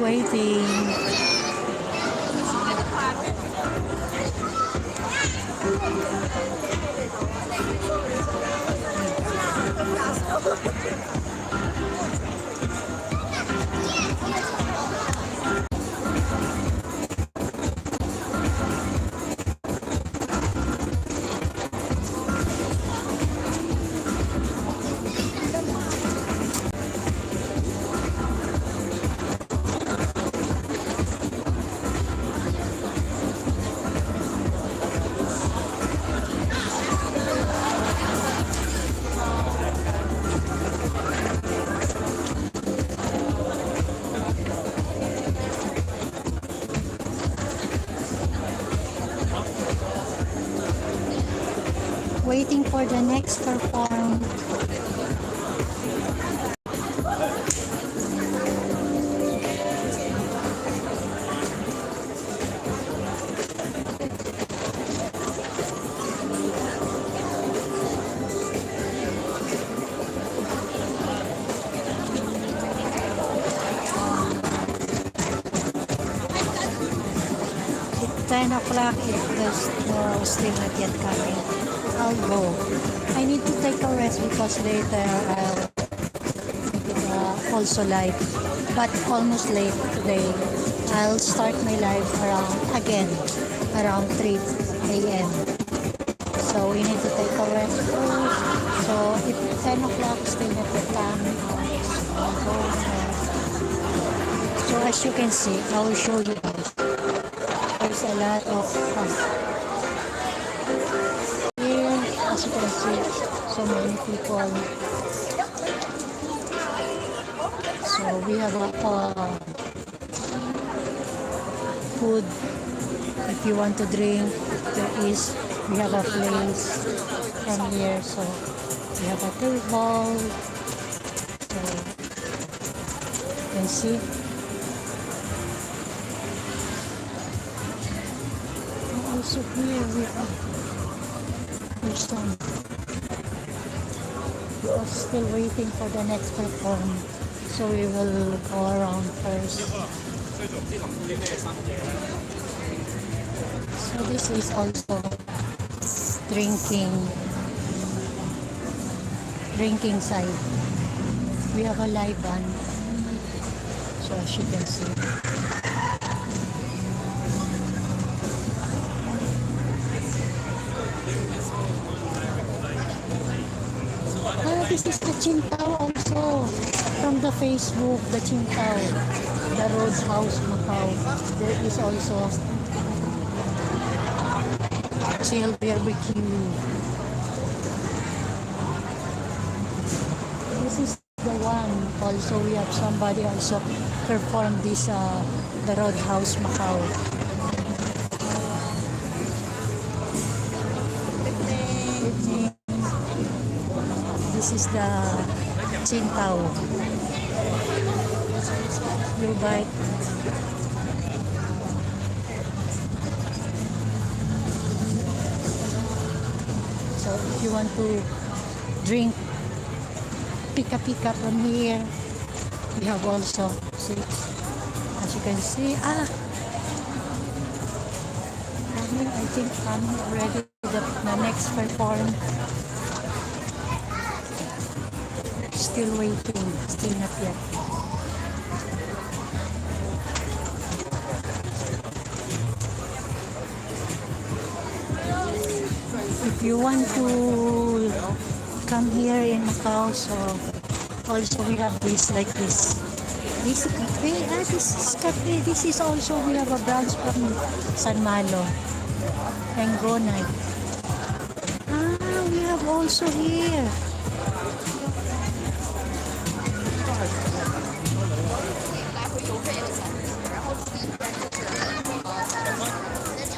waiting. Waiting for the next perform. At 10 o'clock if there's still not yet coming. I'll go. I need to take a rest because later I'll make it also live. But almost late today. I'll start my live around 3 a.m. So we need to take a rest first. So if 10 o'clock still not yet coming, I'll go. So as you can see, I will show you guys. There's a lot of as you can see, so many people. So we have food. If you want to drink, we have a place from here. So we have a table. So you can see. Also here we have some. We are still waiting for the next performance, so we will go around first. So this is also drinking side. We have a live band, so as you can see. This is the Qingdao also from the Facebook, the Qingdao, the Roadhouse Macau. There is also chill barbecue. This is the one. Also, we have somebody also perform this the Roadhouse Macau. This is the Qingdao. You bite. So if you want to drink pika from here, we have also, see, as you can see, I think I'm ready for the next performance. Still waiting, still not yet. If you want to come here in Macau, so also we have this like this. This cafe, this is cafe. This is also, we have a branch from San Malo and Go Night. We have also here.